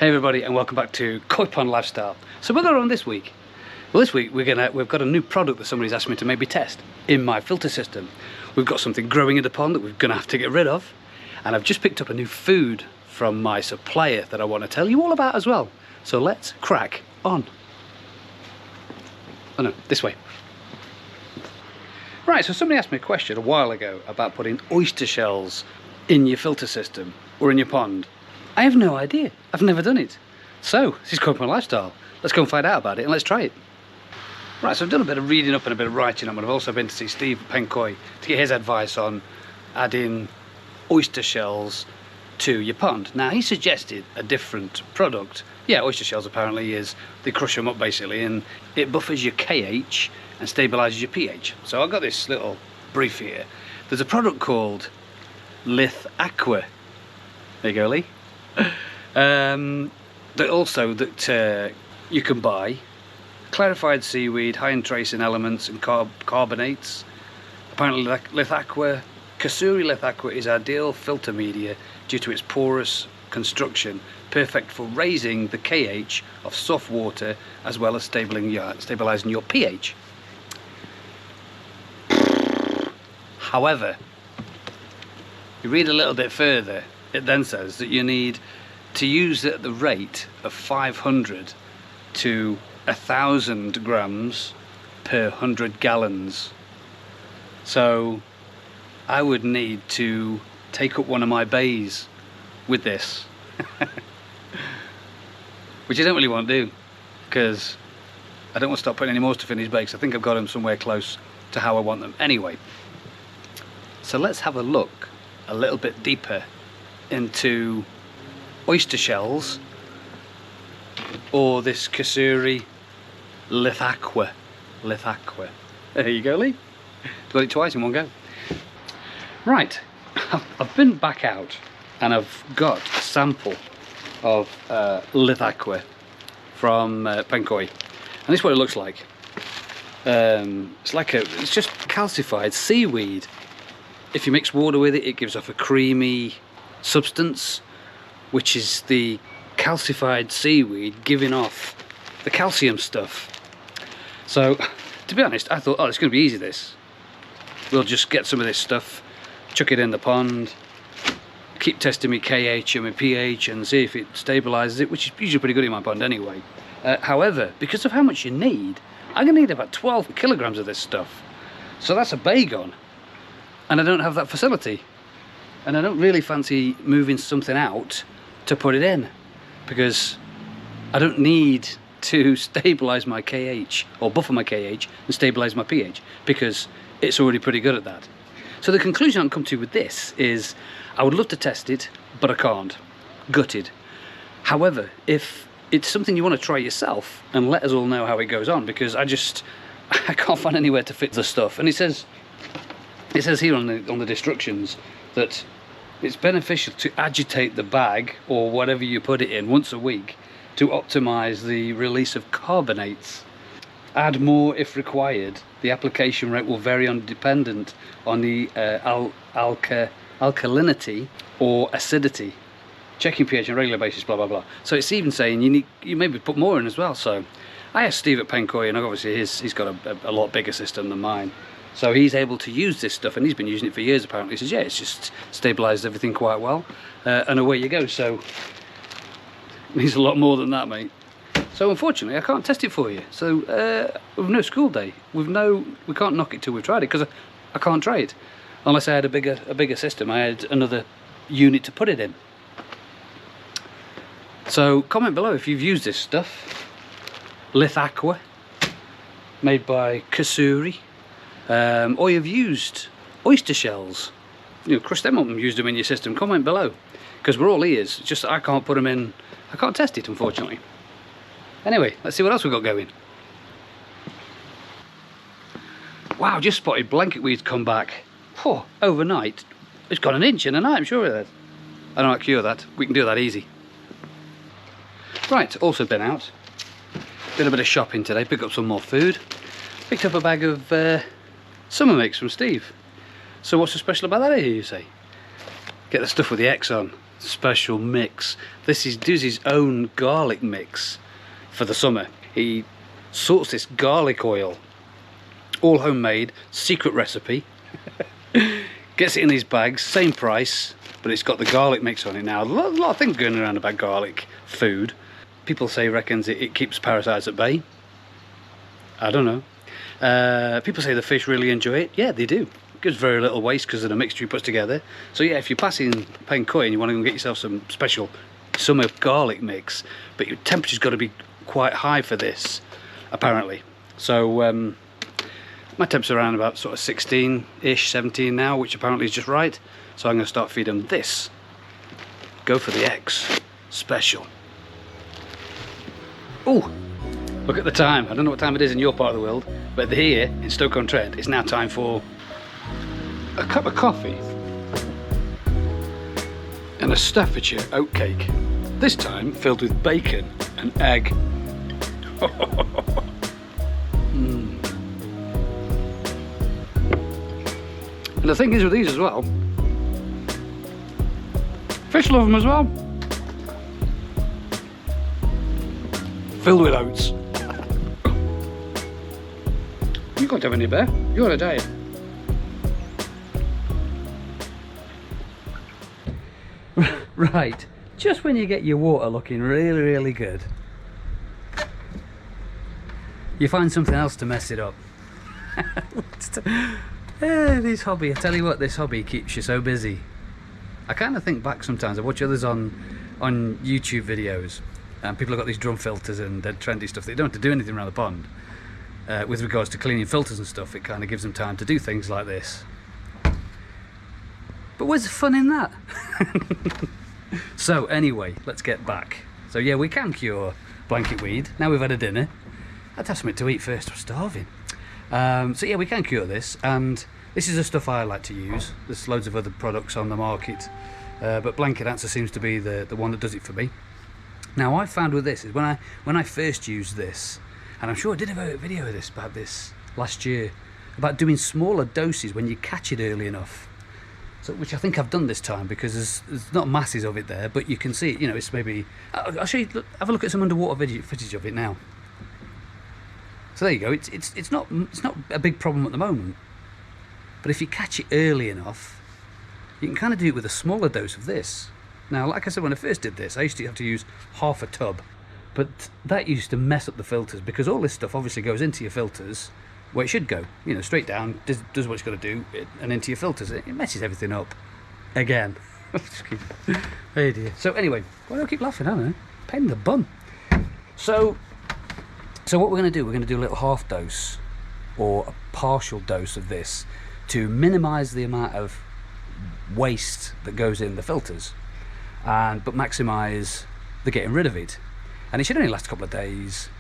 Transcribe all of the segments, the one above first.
Hey everybody, and welcome back to Koi Pond Lifestyle. So what are we on this week? Well, this week we've got a new product that somebody's asked me to maybe test in my filter system. We've got something growing in the pond that we're going to have to get rid of, and I've just picked up a new food from my supplier that I want to tell you all about as well. So let's crack on. Oh no, this way. Right, so somebody asked me a question a while ago about putting oyster shells in your filter system or in your pond. I have no idea. I've never done it. So, this is Koi Pond Lifestyle. Let's go and find out about it and let's try it. Right, so I've done a bit of reading up and a bit of writing up, and I've also been to see Steve at Penkoi to get his advice on adding oyster shells to your pond. Now, he suggested a different product. Yeah, oyster shells apparently they crush them up basically, and it buffers your KH and stabilises your pH. So I've got this little brief here. There's a product called Litre Aqua. There you go, Lee. that you can buy clarified seaweed, high in trace in elements and carbonates. Apparently Litre Aqua, Kusuri Litre Aqua is ideal filter media due to its porous construction, perfect for raising the KH of soft water as well as stabilising your pH. However, you read a little bit further, it then says that you need to use it at the rate of 500 to 1,000 grams per 100 gallons. So I would need to take up one of my bays with this, which I don't really want to do because I don't want to start putting any more stuff in these bags. I think I've got them somewhere close to how I want them anyway. So let's have a look a little bit deeper into oyster shells or this Kusuri Litre Aqua. Litre Aqua. There you go, Lee. Got it twice in one go. Right, I've been back out and I've got a sample of Litre Aqua from Penkoi, and this is what it looks like. It's just calcified seaweed. If you mix water with it, it gives off a creamy substance, which is the calcified seaweed giving off the calcium stuff. So, to be honest, I thought, oh, it's going to be easy this. We'll just get some of this stuff, chuck it in the pond, keep testing my KH and my pH and see if it stabilises it, which is usually pretty good in my pond anyway. However, because of how much you need, I'm going to need about 12 kilograms of this stuff. So that's a bay gone. And I don't have that facility, and I don't really fancy moving something out to put it in because I don't need to stabilise my KH or buffer my KH and stabilise my pH because it's already pretty good at that. So the conclusion I've come to with this is I would love to test it, but I can't. Gutted. However, if it's something you want to try yourself, and let us all know how it goes on, because I can't find anywhere to fit the stuff. And it says here on the instructions that it's beneficial to agitate the bag or whatever you put it in once a week to optimize the release of carbonates. Add more if required. The application rate will vary dependent on the alkalinity or acidity. Checking pH on a regular basis, blah blah blah. So it's even saying you maybe put more in as well. So I asked Steve at Penkoi, and obviously he's got a lot bigger system than mine. So he's able to use this stuff, and he's been using it for years apparently. He says, yeah, it's just stabilised everything quite well, and away you go. So it needs a lot more than that, mate. So unfortunately, I can't test it for you. So with no school day, we can't knock it till we've tried it, because I can't try it unless I had a bigger system. I had another unit to put it in. So comment below if you've used this stuff. Litre Aqua, made by Kusuri. Or you've used oyster shells, crush them up and use them in your system. Comment below, because we're all ears. It's just that I can't put them in, I can't test it unfortunately. Anyway, let's see what else we've got going. Wow, just spotted blanket weeds come back. Oh, overnight. It's got an inch in a night, I'm sure of that. I don't know how to cure that. We can do that easy. Right, also been out. Did a bit of shopping today, picked up some more food. Picked up a bag of summer mix from Steve. So what's so special about that, here you say? Get the stuff with the X on. special mix. This is Doozy's own garlic mix for the summer. He sorts this garlic oil, all homemade, secret recipe. Gets it in these bags, same price, but it's got the garlic mix on it now. A lot of things going around about garlic food. People say reckons it keeps parasites at bay. I don't know. People say the fish really enjoy it. Yeah, they do. It gives very little waste because of the mixture he puts together. So yeah, if you're passing Penkoi and you want to go and get yourself some special summer garlic mix, but your temperature's got to be quite high for this, apparently. So my temps are around about sort of 16-ish, 17 now, which apparently is just right. So I'm going to start feeding them this. Go for the X special. Oh, look at the time. I don't know what time it is in your part of the world, but here in Stoke-on-Trent, it's now time for a cup of coffee and a Staffordshire oatcake. This time filled with bacon and egg. And the thing is with these as well, fish love them as well. Filled with oats. You can't have any bear, you're on a diet. Right, just when you get your water looking really, really good, you find something else to mess it up. This hobby, I tell you what, this hobby keeps you so busy. I kind of think back sometimes, I watch others on YouTube videos, and people have got these drum filters and dead trendy stuff. They don't have to do anything around the pond. With regards to cleaning filters and stuff, it kind of gives them time to do things like this. But where's the fun in that? So anyway, let's get back. So yeah, we can cure blanket weed. Now we've had a dinner. I'd have something to eat first, I'm starving. So yeah, we can cure this, and this is the stuff I like to use. There's loads of other products on the market, but Blanket Answer seems to be the one that does it for me. Now, I found with this is when I first used this, and I'm sure I did a video of this about this last year, about doing smaller doses when you catch it early enough. So, which I think I've done this time, because there's not masses of it there, but you can see, you know, it's maybe. I'll show you. Look, have a look at some underwater footage of it now. So there you go. It's not a big problem at the moment, but if you catch it early enough, you can kind of do it with a smaller dose of this. Now, like I said, when I first did this, I used to have to use half a tub, but that used to mess up the filters, because all this stuff obviously goes into your filters where it should go, you know, straight down, does what it's got to do, and into your filters. It messes everything up again. Oh dear. So anyway, why do I keep laughing? I don't know. Pain in the bum. So what we're going to do, we're going to do a little half dose or a partial dose of this to minimise the amount of waste that goes in the filters, but maximise the getting rid of it. And it should only last a couple of days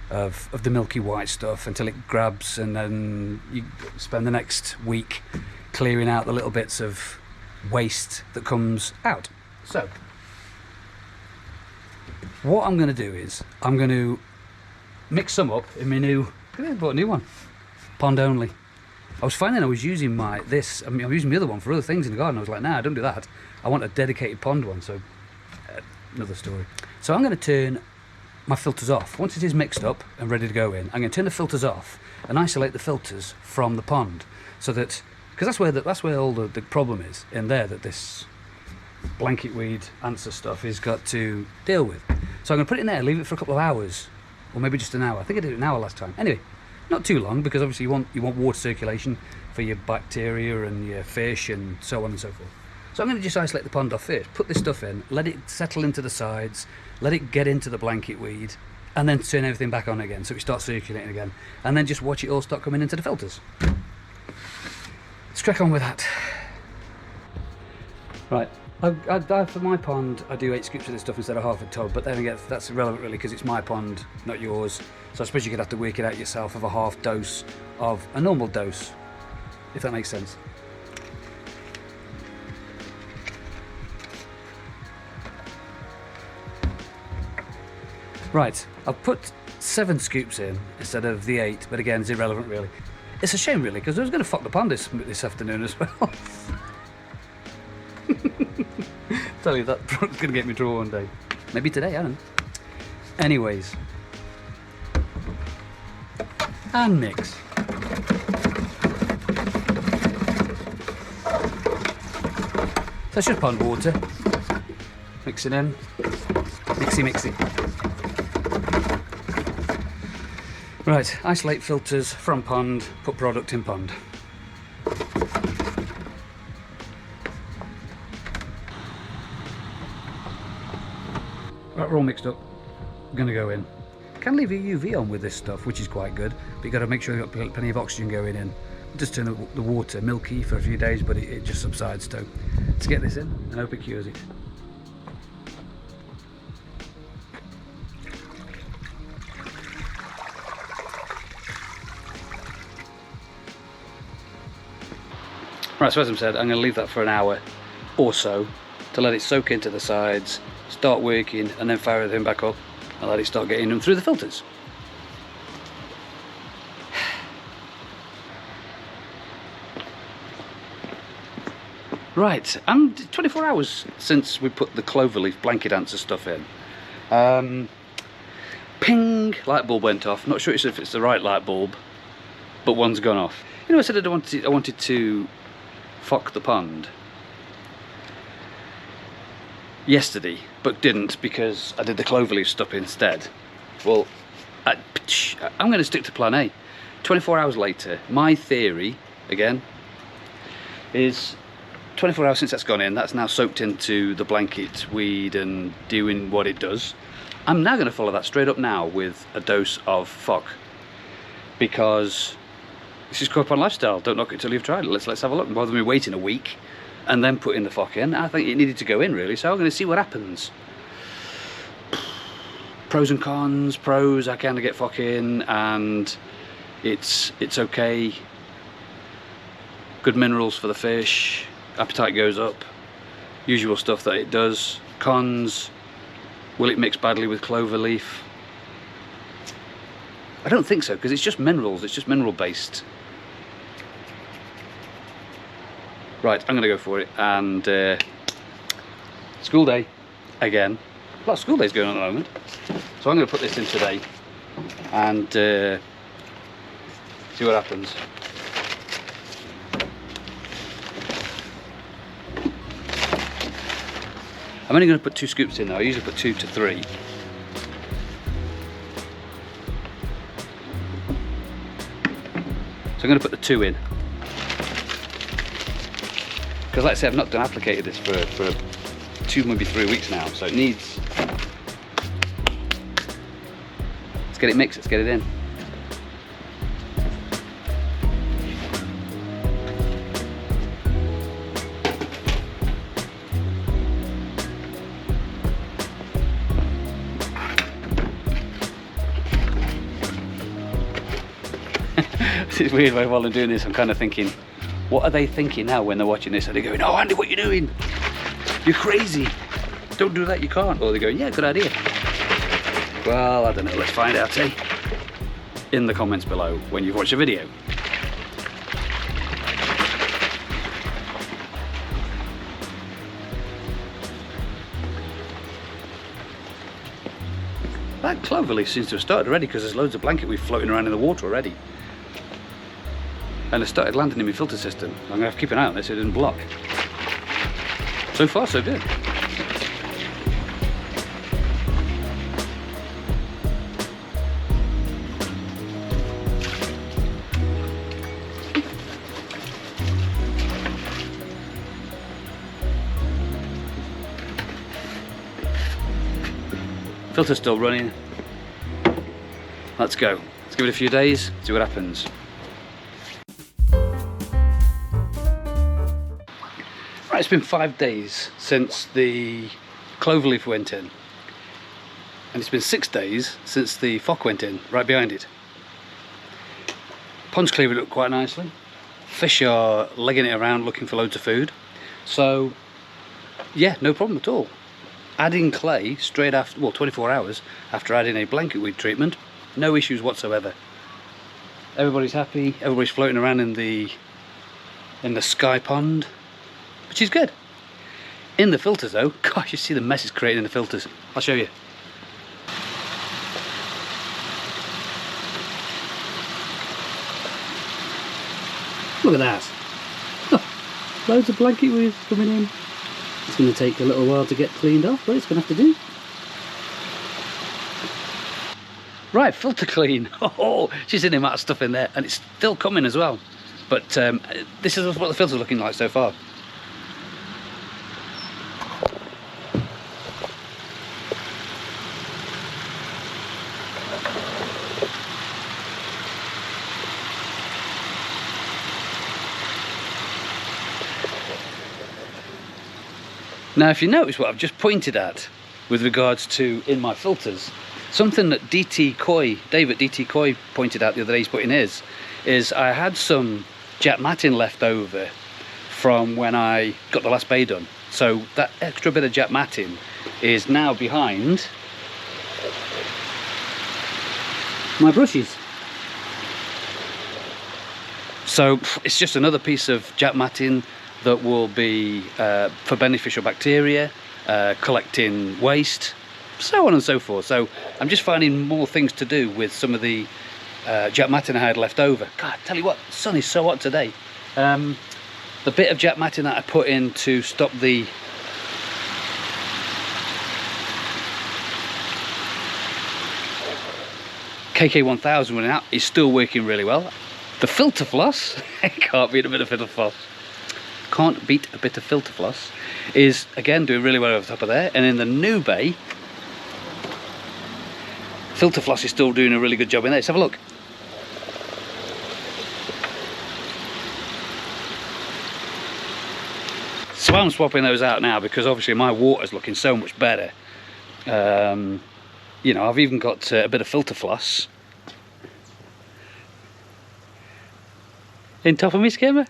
of the milky white stuff until it grabs, and then you spend the next week clearing out the little bits of waste that comes out. So what I'm going to do is I'm going to mix some up in my new, I bought a new one, pond only. I was finding I was using I'm using the other one for other things in the garden. I was like, nah, don't do that. I want a dedicated pond one. So another story. So I'm going to turn my filters off. Once it is mixed up and ready to go in, I'm going to turn the filters off and isolate the filters from the pond, so that, because that's where all the problem is in there, that this blanket weed answer stuff has got to deal with. So I'm going to put it in there, leave it for a couple of hours, or maybe just an hour. I think I did it an hour last time. Anyway, not too long, because obviously you want water circulation for your bacteria and your fish and so on and so forth. So I'm going to just isolate the pond off first, put this stuff in, let it settle into the sides, let it get into the blanket weed, and then turn everything back on again so it starts circulating again, and then just watch it all start coming into the filters. Let's crack on with that. Right, for my pond I do 8 scoops of this stuff instead of half a tub, but then again that's irrelevant really, because it's my pond, not yours. So I suppose you could have to work it out yourself of a half dose of a normal dose, if that makes sense. Right, I've put 7 scoops in instead of the 8, but again, it's irrelevant really. It's a shame really, because I was going to fuck the pond this afternoon as well. tell you, that product's going to get me through one day. Maybe today, I don't know. Anyways. And mix. So it's just pond water. Mix it in. Mixy. Right, isolate filters from pond, put product in pond. Right, we're all mixed up. I'm going to go in. Can leave your UV on with this stuff, which is quite good, but you've got to make sure you've got plenty of oxygen going in. Just turn the water milky for a few days, but it just subsides. So let's get this in and hope it cures it. Right, so as I said, I'm going to leave that for an hour or so to let it soak into the sides, start working, and then fire everything back up and let it start getting them through the filters. Right, and 24 hours since we put the cloverleaf blanket answer stuff in. Ping, light bulb went off. Not sure if it's the right light bulb, but one's gone off. You know, I said I wanted to fuck the pond yesterday, but didn't because I did the cloverleaf stuff instead. Well, I'm going to stick to plan A. 24 hours later, my theory, again, is 24 hours since that's gone in, that's now soaked into the blanket weed and doing what it does. I'm now going to follow that straight up now with a dose of fuck, because this is co-op on lifestyle. Don't knock it till you've tried it. Let's have a look. Rather than me waiting a week and then putting the fuck in, I think it needed to go in really. So I'm going to see what happens. Pros and cons. Pros, I kind of get fuck in and it's okay. Good minerals for the fish. Appetite goes up. Usual stuff that it does. Cons. Will it mix badly with cloverleaf? I don't think so, because it's just minerals. It's just mineral based. Right, I'm going to go for it. And school day again. A lot of school days going on at the moment. So I'm going to put this in today and see what happens. I'm only going to put 2 scoops in though. I usually put 2 to 3. So I'm going to put the 2 in. Because like I said, I've not done applicated this for 2, maybe 3 weeks now. So it needs... Let's get it mixed, let's get it in. It's weird while I'm doing this, I'm kind of thinking, what are they thinking now when they're watching this? Are they going, oh Andy, what are you doing? You're crazy. Don't do that, you can't. Or they're going, yeah, good idea. Well, I don't know, let's find out, eh? In the comments below when you've watched the video. That cloverleaf seems to have started already because there's loads of blanket weed floating around in the water already. And it started landing in my filter system. I'm going to have to keep an eye on this so it doesn't block. So far, so good. Filter's still running. Let's go. Let's give it a few days, see what happens. Right, it's been 5 days since the cloverleaf went in. And it's been 6 days since the fock went in, right behind it. Pond's cleared up quite nicely. Fish are legging it around looking for loads of food. So, yeah, no problem at all. Adding clay straight after, well, 24 hours after adding a blanket weed treatment, no issues whatsoever. Everybody's happy, everybody's floating around in the sky pond, which is good. In the filters though, gosh, you see the mess it's creating in the filters. I'll show you. Look at that. Oh, loads of blanket weeds coming in. It's going to take a little while to get cleaned off, but it's going to have to do. Right, filter clean. Oh, she's in the amount of stuff in there, and it's still coming as well. But this is what the filter's looking like so far. Now, if you notice what I've just pointed at with regards to in my filters, something that Dave at DT Koi pointed out the other day, he's put in his, is I had some jet matting left over from when I got the last bay done. So that extra bit of jet matting is now behind my brushes. So it's just another piece of jet matting that will be for beneficial bacteria, collecting waste, so on and so forth. So I'm just finding more things to do with some of the jet matting I had left over. God, I tell you what, the sun is so hot today. The bit of jet matting that I put in to stop the KK1000 running out is still working really well. The filter floss, can't beat a bit of filter floss. Can't beat a bit of filter floss, is again doing really well over the top of there. And in the new bay, filter floss is still doing a really good job in there. Let's have a look. So I'm swapping those out now because obviously my water's looking so much better. You know, I've even got a bit of filter floss in top of my skimmer.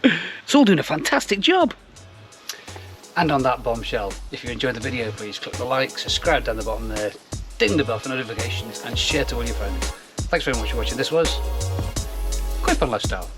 It's all doing a fantastic job. And on that bombshell, if you enjoyed the video, please click the like, subscribe down the bottom there, ding the bell for notifications, and share to all your friends. Thanks very much for watching. This was Aquarium Lifestyle.